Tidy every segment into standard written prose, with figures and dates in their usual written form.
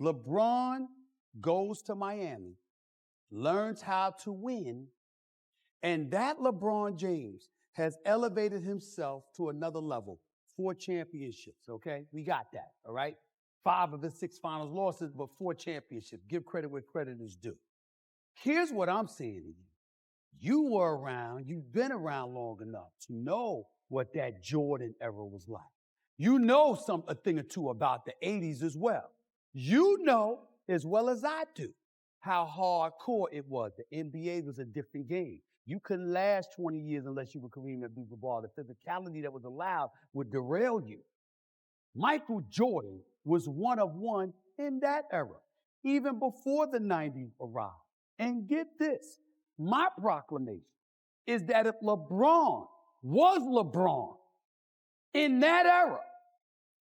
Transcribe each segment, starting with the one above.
LeBron goes to Miami, learns how to win, and that LeBron James has elevated himself to another level. 4 championships, okay? We got that, all right? 5 of his 6 finals losses, but 4 championships. Give credit where credit is due. Here's what I'm saying to you. You were around, you've been around long enough to know what that Jordan era was like. You know a thing or two about the 80s as well. You know as well as I do how hardcore it was. The NBA was a different game. You couldn't last 20 years unless you were Kareem Abdul-Jabbar. The physicality that was allowed would derail you. Michael Jordan was one of one in that era, even before the 90s arrived. And get this, my proclamation is that if LeBron was LeBron in that era,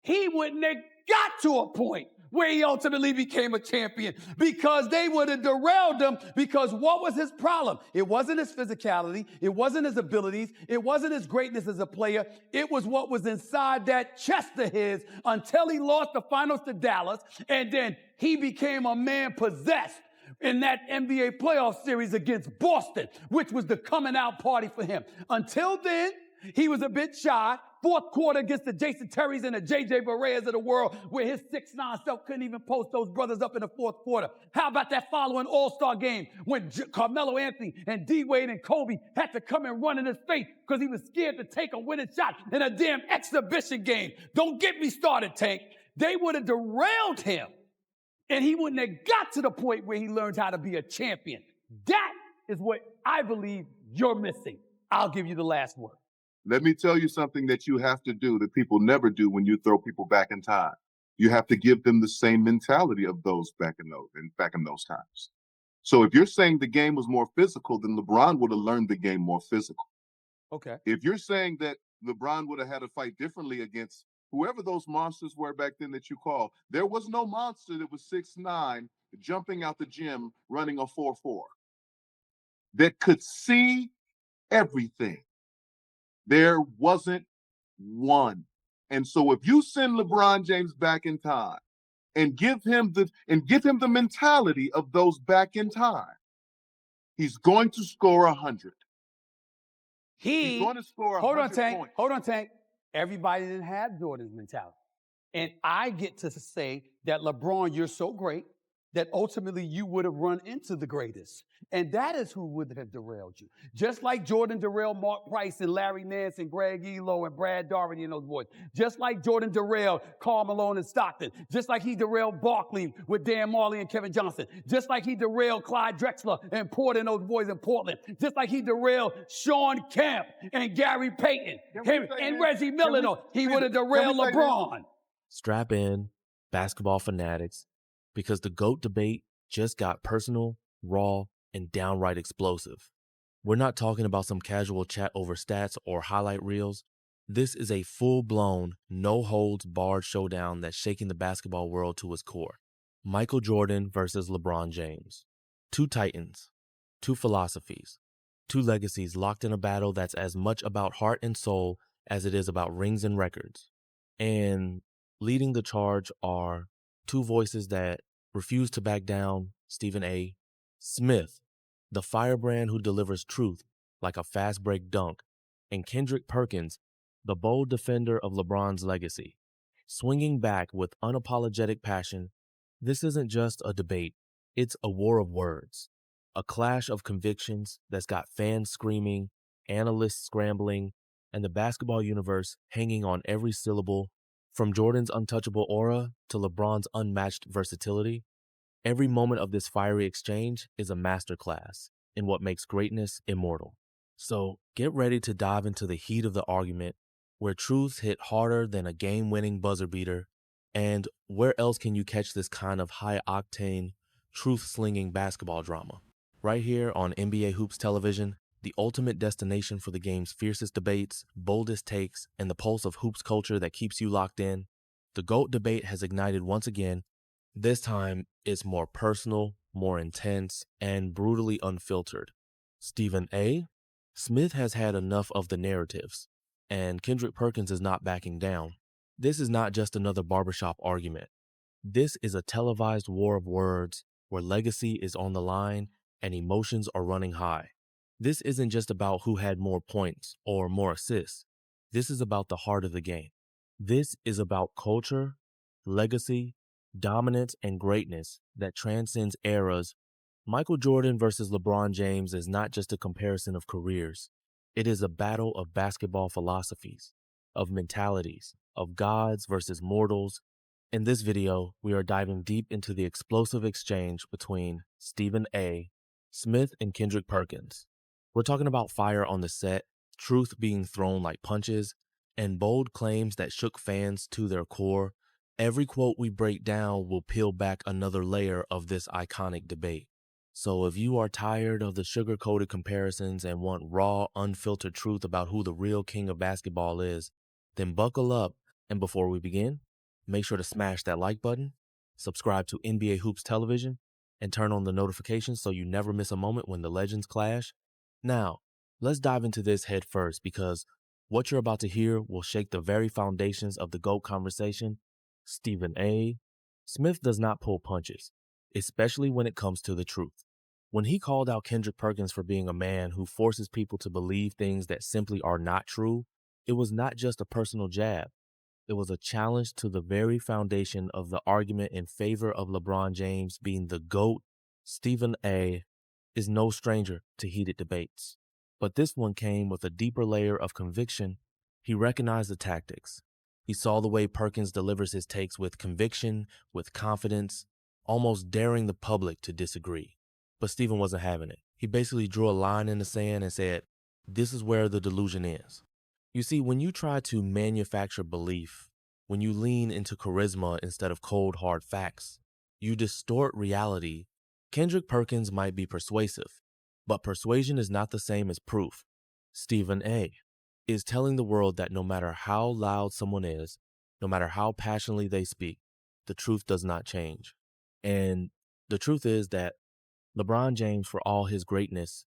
he wouldn't have got to a point where he ultimately became a champion, because they would have derailed him. Because what was his problem? It wasn't his physicality. It wasn't his abilities. It wasn't his greatness as a player. It was what was inside that chest of his until he lost the finals to Dallas. And then he became a man possessed in that NBA playoff series against Boston, which was the coming out party for him. Until then, he was a bit shy. Fourth quarter against the Jason Terrys and the J.J. Bareas of the world, where his 6'9" self couldn't even post those brothers up in the fourth quarter. How about that following All-Star game when Carmelo Anthony and D-Wade and Kobe had to come and run in his face because he was scared to take a winning shot in a damn exhibition game? Don't get me started, Tank. They would have derailed him, and he wouldn't have got to the point where he learned how to be a champion. That is what I believe you're missing. I'll give you the last word. Let me tell you something that you have to do that people never do when you throw people back in time. You have to give them the same mentality of those back in those times. So if you're saying the game was more physical, then LeBron would have learned the game more physical. Okay. If you're saying that LeBron would have had to fight differently against whoever those monsters were back then that you call, there was no monster that was 6'9", jumping out the gym, running a 4.4, that could see everything. There wasn't one. And so if you send LeBron James back in time and give him the mentality of those back in time, he's going to score 100. He's going to score 100 points. Hold on, Tank. Everybody didn't have Jordan's mentality. And I get to say that, LeBron, you're so great that ultimately you would have run into the greatest. And that is who would have derailed you. Just like Jordan derailed Mark Price and Larry Nance and Greg Elo and Brad Daugherty and those boys. Just like Jordan derailed Karl Malone and Stockton. Just like he derailed Barkley with Dan Marley and Kevin Johnson. Just like he derailed Clyde Drexler and Porter and those boys in Portland. Just like he derailed Sean Kemp and Gary Payton and Reggie Miller. He would have derailed LeBron. Strap in, basketball fanatics, because the GOAT debate just got personal, raw, and downright explosive. We're not talking about some casual chat over stats or highlight reels. This is a full-blown, no-holds-barred showdown that's shaking the basketball world to its core. Michael Jordan versus LeBron James. 2 titans, 2 philosophies, 2 legacies locked in a battle that's as much about heart and soul as it is about rings and records. And leading the charge are 2 voices that refuse to back down: Stephen A. Smith, the firebrand who delivers truth like a fast break dunk, and Kendrick Perkins, the bold defender of LeBron's legacy. Swinging back with unapologetic passion, this isn't just a debate, it's a war of words, a clash of convictions that's got fans screaming, analysts scrambling, and the basketball universe hanging on every syllable. From Jordan's untouchable aura to LeBron's unmatched versatility, every moment of this fiery exchange is a masterclass in what makes greatness immortal. So get ready to dive into the heat of the argument, where truths hit harder than a game-winning buzzer beater. And where else can you catch this kind of high-octane, truth-slinging basketball drama? Right here on NBA Hoops Television, the ultimate destination for the game's fiercest debates, boldest takes, and the pulse of hoops culture that keeps you locked in. The GOAT debate has ignited once again. This time, it's more personal, more intense, and brutally unfiltered. Stephen A. Smith has had enough of the narratives, and Kendrick Perkins is not backing down. This is not just another barbershop argument. This is a televised war of words where legacy is on the line and emotions are running high. This isn't just about who had more points or more assists. This is about the heart of the game. This is about culture, legacy, dominance, and greatness that transcends eras. Michael Jordan versus LeBron James is not just a comparison of careers. It is a battle of basketball philosophies, of mentalities, of gods versus mortals. In this video, we are diving deep into the explosive exchange between Stephen A. Smith and Kendrick Perkins. We're talking about fire on the set, truth being thrown like punches, and bold claims that shook fans to their core. Every quote we break down will peel back another layer of this iconic debate. So if you are tired of the sugar-coated comparisons and want raw, unfiltered truth about who the real king of basketball is, then buckle up. And before we begin, make sure to smash that like button, subscribe to NBA Hoops Television, and turn on the notifications so you never miss a moment when the legends clash. Now, let's dive into this head first because what you're about to hear will shake the very foundations of the GOAT conversation. Stephen A. Smith does not pull punches, especially when it comes to the truth. When he called out Kendrick Perkins for being a man who forces people to believe things that simply are not true, it was not just a personal jab. It was a challenge to the very foundation of the argument in favor of LeBron James being the GOAT. Stephen A. is no stranger to heated debates, but this one came with a deeper layer of conviction. He recognized the tactics. He saw the way Perkins delivers his takes with conviction, with confidence, almost daring the public to disagree. But Stephen wasn't having it. He basically drew a line in the sand and said, "This is where the delusion is." You see, when you try to manufacture belief, when you lean into charisma instead of cold, hard facts, you distort reality. Kendrick Perkins might be persuasive, but persuasion is not the same as proof. Stephen A. is telling the world that no matter how loud someone is, no matter how passionately they speak, the truth does not change. And the truth is that LeBron James, for all his greatness,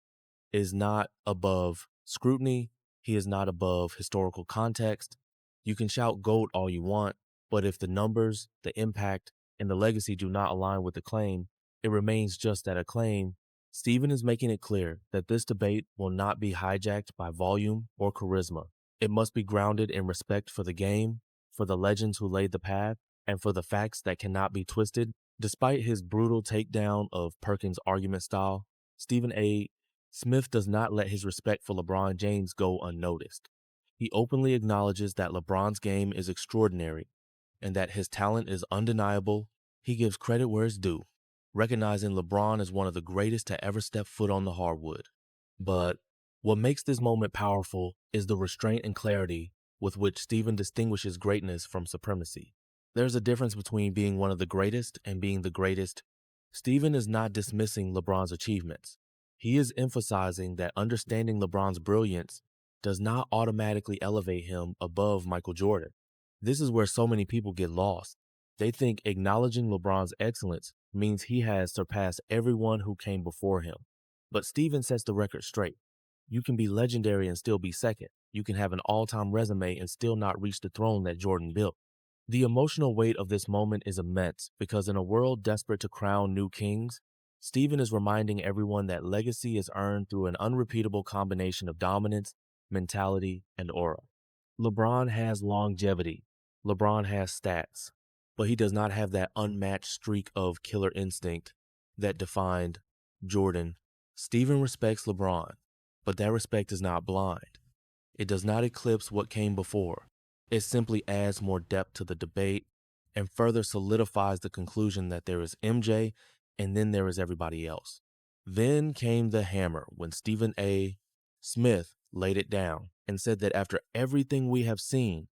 is not above scrutiny. He is not above historical context. You can shout GOAT all you want, but if the numbers, the impact, and the legacy do not align with the claim, it remains just that, a claim. Stephen is making it clear that this debate will not be hijacked by volume or charisma. It must be grounded in respect for the game, for the legends who laid the path, and for the facts that cannot be twisted. Despite his brutal takedown of Perkins' argument style, Stephen A. Smith does not let his respect for LeBron James go unnoticed. He openly acknowledges that LeBron's game is extraordinary and that his talent is undeniable. He gives credit where it's due, recognizing LeBron as one of the greatest to ever step foot on the hardwood. But what makes this moment powerful is the restraint and clarity with which Stephen distinguishes greatness from supremacy. There's a difference between being one of the greatest and being the greatest. Stephen is not dismissing LeBron's achievements. He is emphasizing that understanding LeBron's brilliance does not automatically elevate him above Michael Jordan. This is where so many people get lost. They think acknowledging LeBron's excellence means he has surpassed everyone who came before him. But Stephen sets the record straight. You can be legendary and still be second. You can have an all-time resume and still not reach the throne that Jordan built. The emotional weight of this moment is immense because in a world desperate to crown new kings, Stephen is reminding everyone that legacy is earned through an unrepeatable combination of dominance, mentality, and aura. LeBron has longevity. LeBron has stats, but he does not have that unmatched streak of killer instinct that defined Jordan. Stephen respects LeBron, but that respect is not blind. It does not eclipse what came before. It simply adds more depth to the debate and further solidifies the conclusion that there is MJ and then there is everybody else. Then came the hammer when Stephen A. Smith laid it down and said that after everything we have seen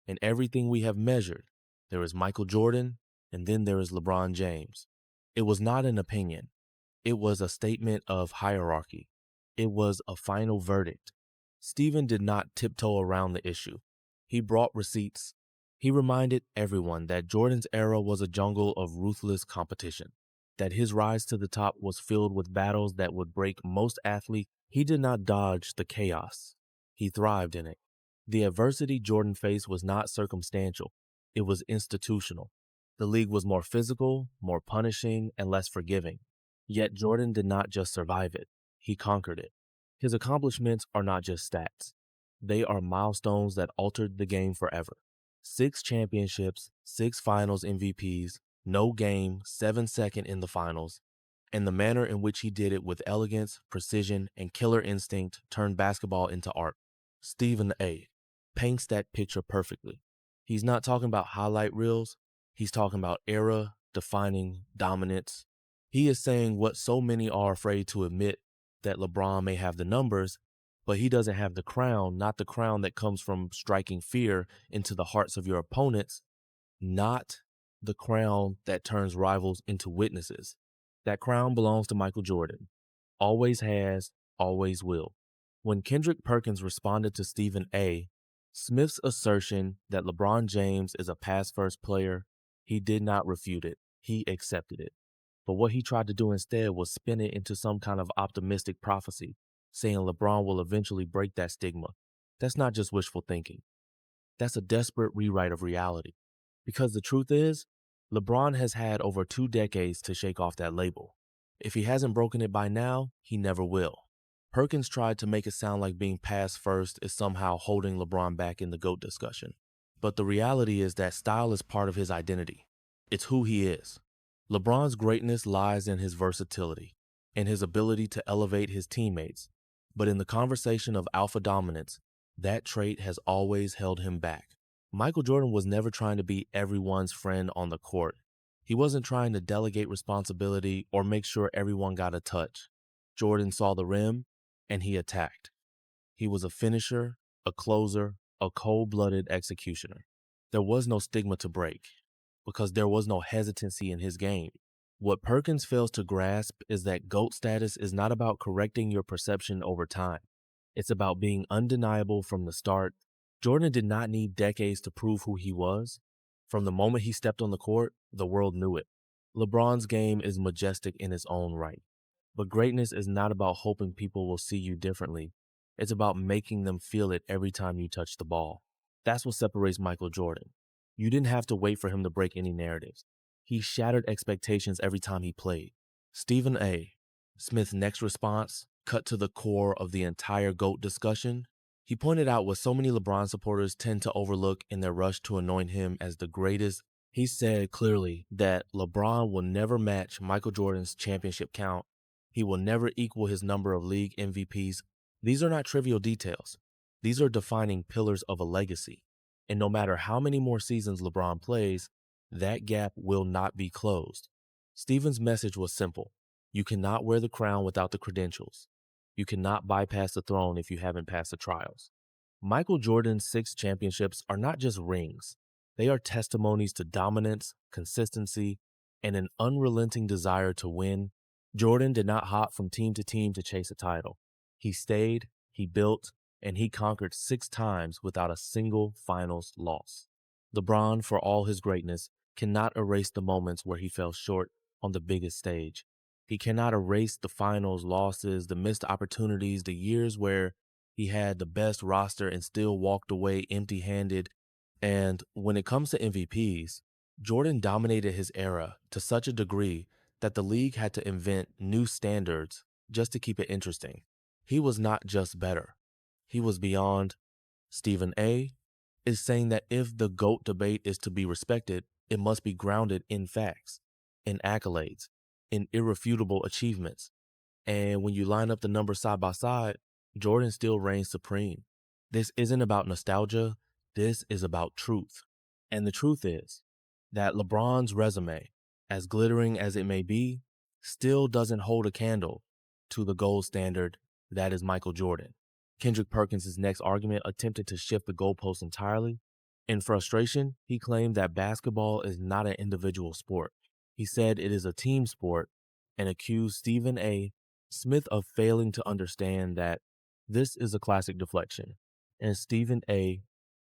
and everything we have measured, there is Michael Jordan and then there is LeBron James. It was not an opinion. It was a statement of hierarchy. It was a final verdict. Stephen did not tiptoe around the issue. He brought receipts. He reminded everyone that Jordan's era was a jungle of ruthless competition, that his rise to the top was filled with battles that would break most athletes. He did not dodge the chaos. He thrived in it. The adversity Jordan faced was not circumstantial. It was institutional. The league was more physical, more punishing, and less forgiving. Yet Jordan did not just survive it, he conquered it. His accomplishments are not just stats. They are milestones that altered the game forever. 6 championships, 6 finals MVPs, no game, 7-second in the finals, and the manner in which he did it with elegance, precision, and killer instinct turned basketball into art. Stephen A. paints that picture perfectly. He's not talking about highlight reels, he's talking about era-defining dominance. He is saying what so many are afraid to admit, that LeBron may have the numbers, but he doesn't have the crown, not the crown that comes from striking fear into the hearts of your opponents, not the crown that turns rivals into witnesses. That crown belongs to Michael Jordan. Always has, always will. When Kendrick Perkins responded to Stephen A. Smith's assertion that LeBron James is a pass-first player, he did not refute it. He accepted it. But what he tried to do instead was spin it into some kind of optimistic prophecy, saying LeBron will eventually break that stigma. That's not just wishful thinking. That's a desperate rewrite of reality. Because the truth is, LeBron has had over 2 decades to shake off that label. If he hasn't broken it by now, he never will. Perkins tried to make it sound like being pass first is somehow holding LeBron back in the GOAT discussion. But the reality is that style is part of his identity. It's who he is. LeBron's greatness lies in his versatility, in his ability to elevate his teammates. But in the conversation of alpha dominance, that trait has always held him back. Michael Jordan was never trying to be everyone's friend on the court. He wasn't trying to delegate responsibility or make sure everyone got a touch. Jordan saw the rim, and he attacked. He was a finisher, a closer, a cold-blooded executioner. There was no stigma to break, because there was no hesitancy in his game. What Perkins fails to grasp is that GOAT status is not about correcting your perception over time. It's about being undeniable from the start. Jordan did not need decades to prove who he was. From the moment he stepped on the court, the world knew it. LeBron's game is majestic in its own right. But greatness is not about hoping people will see you differently. It's about making them feel it every time you touch the ball. That's what separates Michael Jordan. You didn't have to wait for him to break any narratives. He shattered expectations every time he played. Stephen A. Smith's next response cut to the core of the entire GOAT discussion. He pointed out what so many LeBron supporters tend to overlook in their rush to anoint him as the greatest. He said clearly that LeBron will never match Michael Jordan's championship count. He will never equal his number of league MVPs. These are not trivial details. These are defining pillars of a legacy. And no matter how many more seasons LeBron plays, that gap will not be closed. Stephen's message was simple. You cannot wear the crown without the credentials. You cannot bypass the throne if you haven't passed the trials. Michael Jordan's 6 championships are not just rings. They are testimonies to dominance, consistency, and an unrelenting desire to win. Jordan did not hop from team to chase a title. He stayed, he built, and he conquered 6 times without a single finals loss. LeBron, for all his greatness, cannot erase the moments where he fell short on the biggest stage. He cannot erase the finals losses, the missed opportunities, the years where he had the best roster and still walked away empty-handed. And when it comes to MVPs, Jordan dominated his era to such a degree that the league had to invent new standards just to keep it interesting. He was not just better. He was beyond. Stephen A. is saying that if the GOAT debate is to be respected, it must be grounded in facts, in accolades, in irrefutable achievements. And when you line up the numbers side by side, Jordan still reigns supreme. This isn't about nostalgia. This is about truth. And the truth is that LeBron's resume, as glittering as it may be, still doesn't hold a candle to the gold standard that is Michael Jordan. Kendrick Perkins' next argument attempted to shift the goalposts entirely. In frustration, he claimed that basketball is not an individual sport. He said it is a team sport and accused Stephen A. Smith of failing to understand that this is a classic deflection. And Stephen A.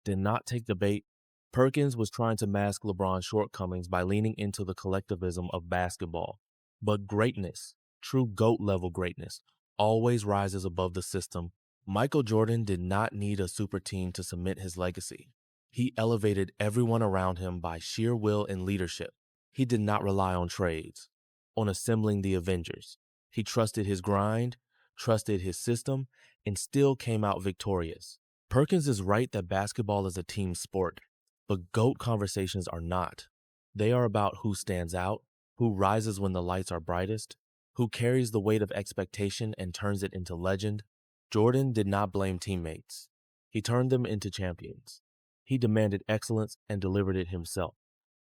did not take the bait. Perkins was trying to mask LeBron's shortcomings by leaning into the collectivism of basketball. But greatness, true GOAT-level greatness, always rises above the system. Michael Jordan did not need a super team to cement his legacy. He elevated everyone around him by sheer will and leadership. He did not rely on trades, on assembling the Avengers. He trusted his grind, trusted his system, and still came out victorious. Perkins is right that basketball is a team sport, but GOAT conversations are not. They are about who stands out, who rises when the lights are brightest, who carries the weight of expectation and turns it into legend. Jordan did not blame teammates. He turned them into champions. He demanded excellence and delivered it himself.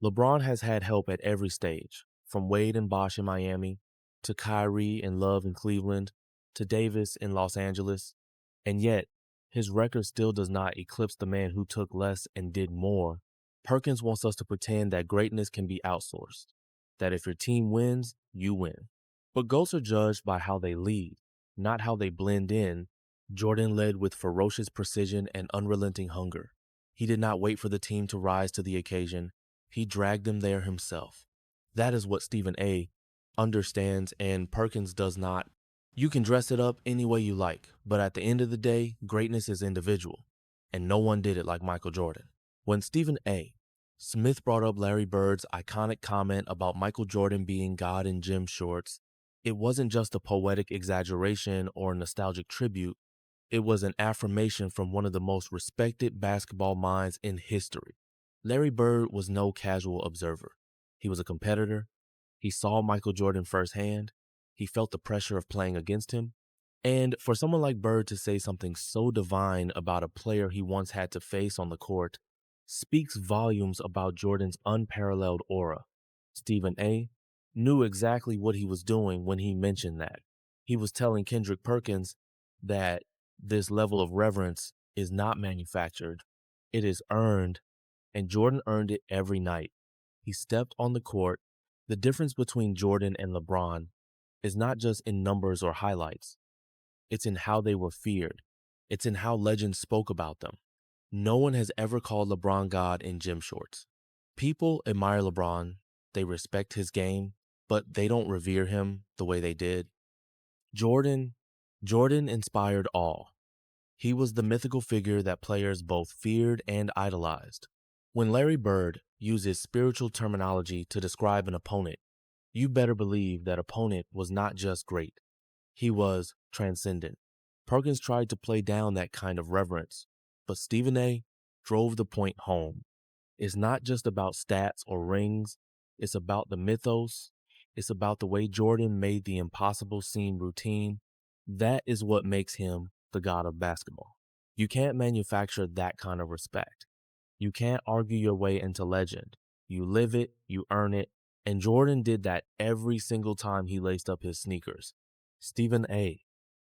LeBron has had help at every stage, from Wade and Bosh in Miami, to Kyrie and Love in Cleveland, to Davis in Los Angeles, and yet his record still does not eclipse the man who took less and did more. Perkins wants us to pretend that greatness can be outsourced, that if your team wins, you win. But GOATs are judged by how they lead, not how they blend in. Jordan led with ferocious precision and unrelenting hunger. He did not wait for the team to rise to the occasion. He dragged them there himself. That is what Stephen A. understands and Perkins does not. You can dress it up any way you like, but at the end of the day, greatness is individual, and no one did it like Michael Jordan. When Stephen A. Smith brought up Larry Bird's iconic comment about Michael Jordan being God in gym shorts, it wasn't just a poetic exaggeration or a nostalgic tribute. It was an affirmation from one of the most respected basketball minds in history. Larry Bird was no casual observer. He was a competitor. He saw Michael Jordan firsthand. He felt the pressure of playing against him. And for someone like Bird to say something so divine about a player he once had to face on the court speaks volumes about Jordan's unparalleled aura. Stephen A. knew exactly what he was doing when he mentioned that. He was telling Kendrick Perkins that this level of reverence is not manufactured. It is earned, and Jordan earned it every night. He stepped on the court. The difference between Jordan and LeBron is not just in numbers or highlights. It's in how they were feared. It's in how legends spoke about them. No one has ever called LeBron God in gym shorts. People admire LeBron. They respect his game, but they don't revere him the way they did. Jordan inspired awe. He was the mythical figure that players both feared and idolized. When Larry Bird uses spiritual terminology to describe an opponent, you better believe that opponent was not just great. He was transcendent. Perkins tried to play down that kind of reverence, but Stephen A. drove the point home. It's not just about stats or rings. It's about the mythos. It's about the way Jordan made the impossible seem routine. That is what makes him the god of basketball. You can't manufacture that kind of respect. You can't argue your way into legend. You live it, you earn it, and Jordan did that every single time he laced up his sneakers. Stephen A.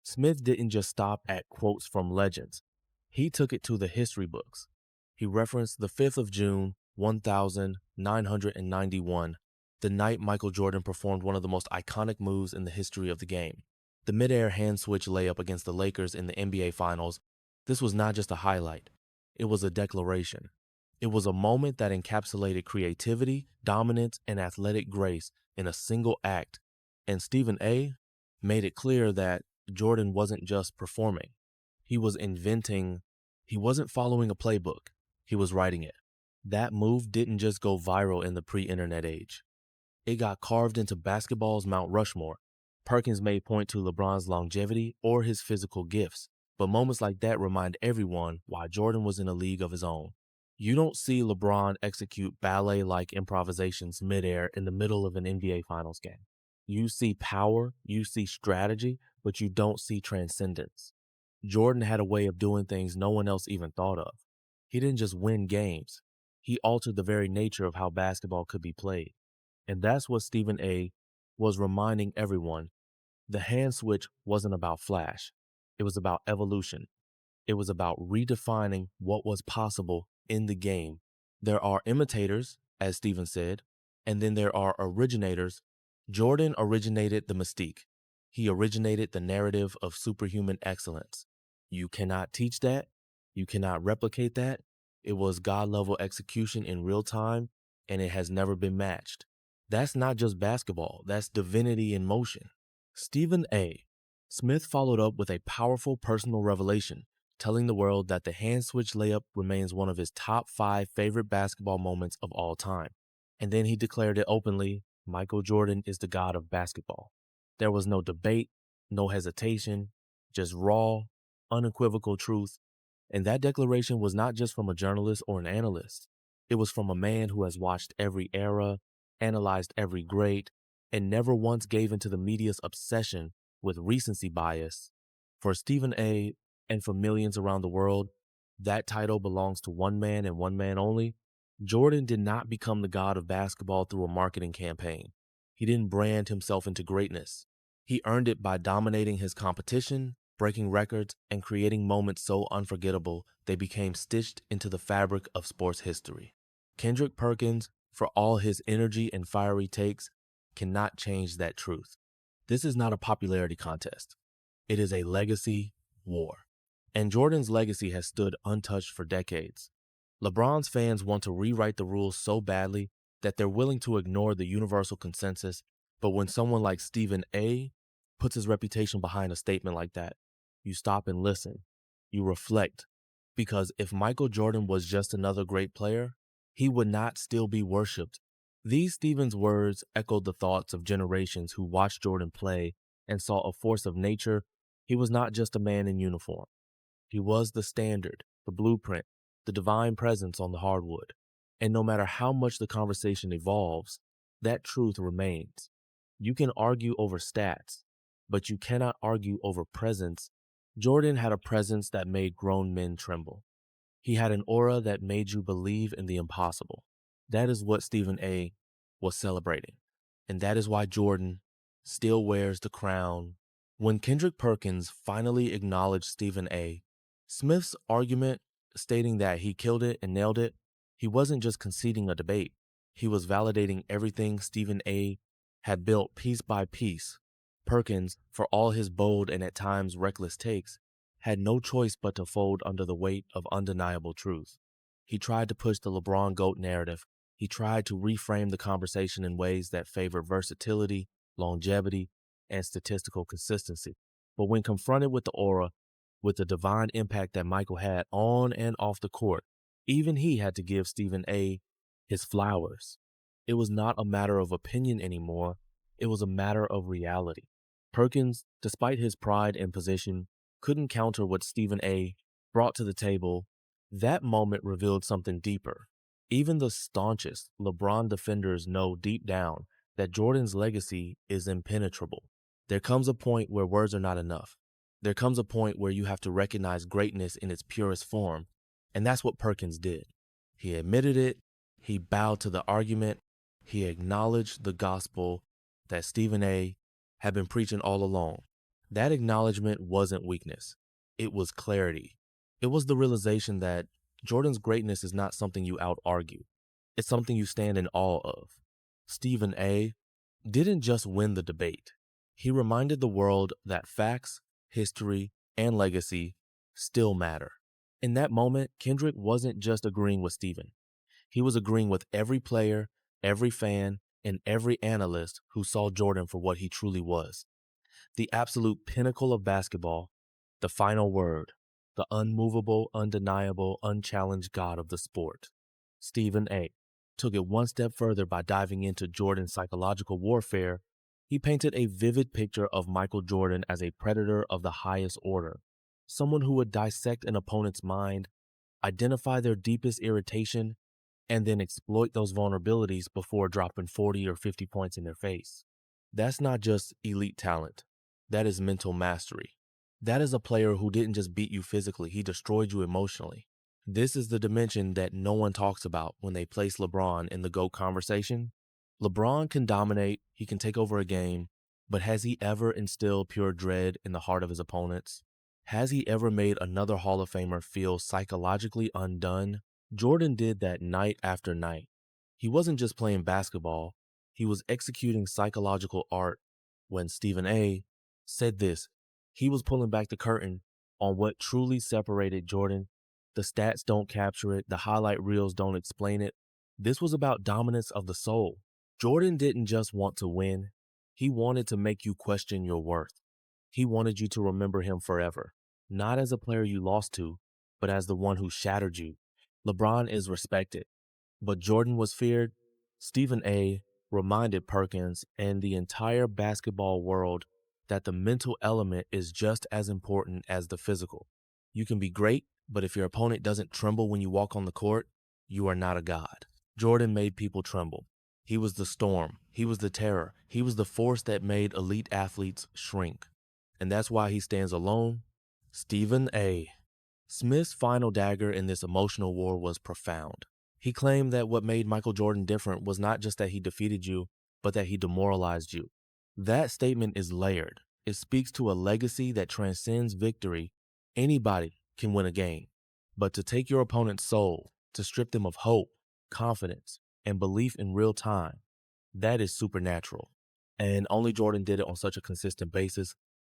Smith didn't just stop at quotes from legends. He took it to the history books. He referenced the 5th of June, 1991, the night Michael Jordan performed one of the most iconic moves in the history of the game. The midair hand switch layup against the Lakers in the NBA Finals. This was not just a highlight. It was a declaration. It was a moment that encapsulated creativity, dominance, and athletic grace in a single act. And Stephen A. made it clear that Jordan wasn't just performing. He was inventing. He wasn't following a playbook. He was writing it. That move didn't just go viral in the pre-internet age. It got carved into basketball's Mount Rushmore. Perkins may point to LeBron's longevity or his physical gifts, but moments like that remind everyone why Jordan was in a league of his own. You don't see LeBron execute ballet-like improvisations midair in the middle of an NBA Finals game. You see power, you see strategy, but you don't see transcendence. Jordan had a way of doing things no one else even thought of. He didn't just win games. He altered the very nature of how basketball could be played. And that's what Stephen A. was reminding everyone. The hand switch wasn't about flash. It was about evolution. It was about redefining what was possible in the game. There are imitators, as Stephen said, and then there are originators. Jordan originated the mystique. He originated the narrative of superhuman excellence. You cannot teach that. You cannot replicate that. It was God-level execution in real time, and it has never been matched. That's not just basketball. That's divinity in motion. Stephen A. Smith followed up with a powerful personal revelation, telling the world that the hand switch layup remains one of his top 5 favorite basketball moments of all time. And then he declared it openly, Michael Jordan is the god of basketball. There was no debate, no hesitation, just raw, unequivocal truth. And that declaration was not just from a journalist or an analyst. It was from a man who has watched every era, analyzed every great, and never once gave into the media's obsession with recency bias. For Stephen A. and for millions around the world, that title belongs to one man and one man only. Jordan did not become the god of basketball through a marketing campaign. He didn't brand himself into greatness. He earned it by dominating his competition, breaking records, and creating moments so unforgettable they became stitched into the fabric of sports history. Kendrick Perkins, for all his energy and fiery takes, cannot change that truth. This is not a popularity contest. It is a legacy war. And Jordan's legacy has stood untouched for decades. LeBron's fans want to rewrite the rules so badly that they're willing to ignore the universal consensus, but when someone like Stephen A. puts his reputation behind a statement like that, you stop and listen. You reflect. Because if Michael Jordan was just another great player, he would not still be worshipped. These Stephen's words echoed the thoughts of generations who watched Jordan play and saw a force of nature. He was not just a man in uniform. He was the standard, the blueprint, the divine presence on the hardwood. And no matter how much the conversation evolves, that truth remains. You can argue over stats, but you cannot argue over presence. Jordan had a presence that made grown men tremble. He had an aura that made you believe in the impossible. That is what Stephen A. was celebrating. And that is why Jordan still wears the crown. When Kendrick Perkins finally acknowledged Stephen A., Smith's argument stating that he killed it and nailed it, he wasn't just conceding a debate. He was validating everything Stephen A. had built piece by piece. Perkins, for all his bold and at times reckless takes, had no choice but to fold under the weight of undeniable truth. He tried to push the LeBron GOAT narrative. He tried to reframe the conversation in ways that favored versatility, longevity, and statistical consistency. But when confronted with the aura, with the divine impact that Michael had on and off the court, even he had to give Stephen A. his flowers. It was not a matter of opinion anymore. It was a matter of reality. Perkins, despite his pride and position, couldn't counter what Stephen A. brought to the table. That moment revealed something deeper. Even the staunchest LeBron defenders know deep down that Jordan's legacy is impenetrable. There comes a point where words are not enough. There comes a point where you have to recognize greatness in its purest form, and that's what Perkins did. He admitted it, he bowed to the argument, he acknowledged the gospel that Stephen A. had been preaching all along. That acknowledgement wasn't weakness. It was clarity. It was the realization that Jordan's greatness is not something you out-argue. It's something you stand in awe of. Stephen A. didn't just win the debate. He reminded the world that facts, history, and legacy still matter. In that moment, Kendrick wasn't just agreeing with Stephen. He was agreeing with every player, every fan, and every analyst who saw Jordan for what he truly was. The absolute pinnacle of basketball, the final word, the unmovable, undeniable, unchallenged god of the sport. Stephen A. took it one step further by diving into Jordan's psychological warfare. He painted a vivid picture of Michael Jordan as a predator of the highest order, someone who would dissect an opponent's mind, identify their deepest irritation, and then exploit those vulnerabilities before dropping 40 or 50 points in their face. That's not just elite talent. That is mental mastery. That is a player who didn't just beat you physically, he destroyed you emotionally. This is the dimension that no one talks about when they place LeBron in the GOAT conversation. LeBron can dominate, he can take over a game, but has he ever instilled pure dread in the heart of his opponents? Has he ever made another Hall of Famer feel psychologically undone? Jordan did that night after night. He wasn't just playing basketball, he was executing psychological art. When Stephen A. said this, he was pulling back the curtain on what truly separated Jordan. The stats don't capture it, the highlight reels don't explain it. This was about dominance of the soul. Jordan didn't just want to win, he wanted to make you question your worth. He wanted you to remember him forever, not as a player you lost to, but as the one who shattered you. LeBron is respected, but Jordan was feared. Stephen A. reminded Perkins and the entire basketball world that the mental element is just as important as the physical. You can be great, but if your opponent doesn't tremble when you walk on the court, you are not a god. Jordan made people tremble. He was the storm. He was the terror. He was the force that made elite athletes shrink. And that's why he stands alone. Stephen A. Smith's final dagger in this emotional war was profound. He claimed that what made Michael Jordan different was not just that he defeated you, but that he demoralized you. That statement is layered. It speaks to a legacy that transcends victory. Anybody can win a game. But to take your opponent's soul, to strip them of hope, confidence, and belief in real time, that is supernatural. And only Jordan did it on such a consistent basis.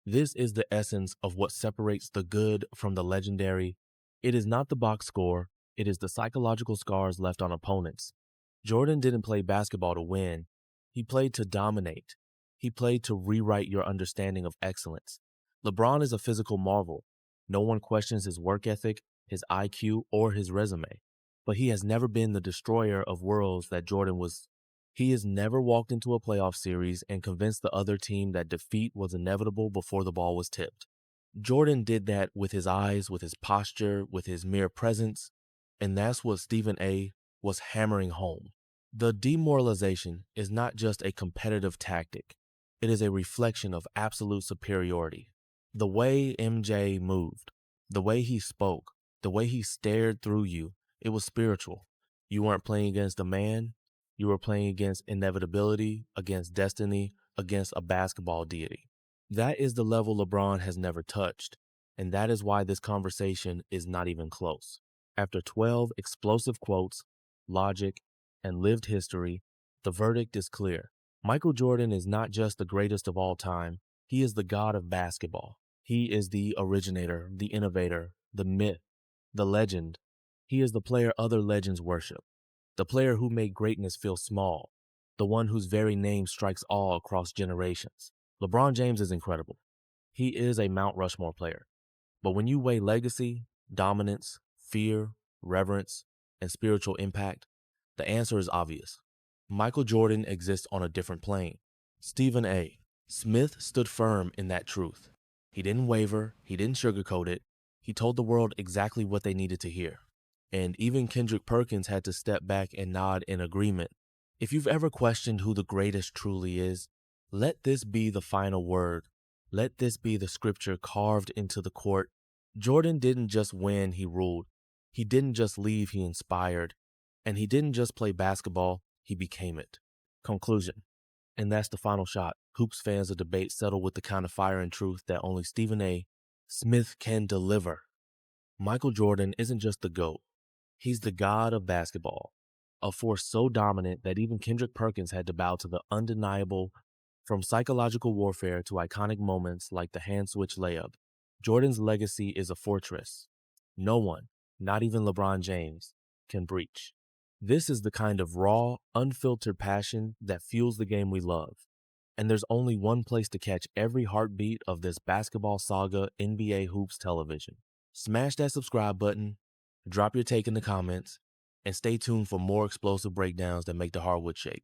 This is the essence of what separates the good from the legendary. It is not the box score, it is the psychological scars left on opponents. Jordan didn't play basketball to win. He played to dominate. He played to rewrite your understanding of excellence. LeBron is a physical marvel. No one questions his work ethic, his IQ, or his resume. But he has never been the destroyer of worlds that Jordan was. He has never walked into a playoff series and convinced the other team that defeat was inevitable before the ball was tipped. Jordan did that with his eyes, with his posture, with his mere presence, and that's what Stephen A. was hammering home. The demoralization is not just a competitive tactic. It is a reflection of absolute superiority. The way MJ moved, the way he spoke, the way he stared through you, it was spiritual. You weren't playing against a man. You were playing against inevitability, against destiny, against a basketball deity. That is the level LeBron has never touched, and that is why this conversation is not even close. After 12 explosive quotes, logic, and lived history, the verdict is clear. Michael Jordan is not just the greatest of all time, he is the god of basketball. He is the originator, the innovator, the myth, the legend. He is the player other legends worship. The player who made greatness feel small, the one whose very name strikes awe across generations. LeBron James is incredible. He is a Mount Rushmore player. But when you weigh legacy, dominance, fear, reverence, and spiritual impact, the answer is obvious. Michael Jordan exists on a different plane. Stephen A. Smith stood firm in that truth. He didn't waver, he didn't sugarcoat it. He told the world exactly what they needed to hear. And even Kendrick Perkins had to step back and nod in agreement. If you've ever questioned who the greatest truly is, let this be the final word. Let this be the scripture carved into the court. Jordan didn't just win, he ruled. He didn't just leave, he inspired. And he didn't just play basketball, he became it. Conclusion. And that's the final shot. Hoops fans of debate settle with the kind of fire and truth that only Stephen A. Smith can deliver. Michael Jordan isn't just the GOAT. He's the god of basketball, a force so dominant that even Kendrick Perkins had to bow to the undeniable. From psychological warfare to iconic moments like the hand switch layup, Jordan's legacy is a fortress. No one, not even LeBron James, can breach. This is the kind of raw, unfiltered passion that fuels the game we love. And there's only one place to catch every heartbeat of this basketball saga, NBA Hoops Television. Smash that subscribe button, drop your take in the comments, and stay tuned for more explosive breakdowns that make the hardwood shake.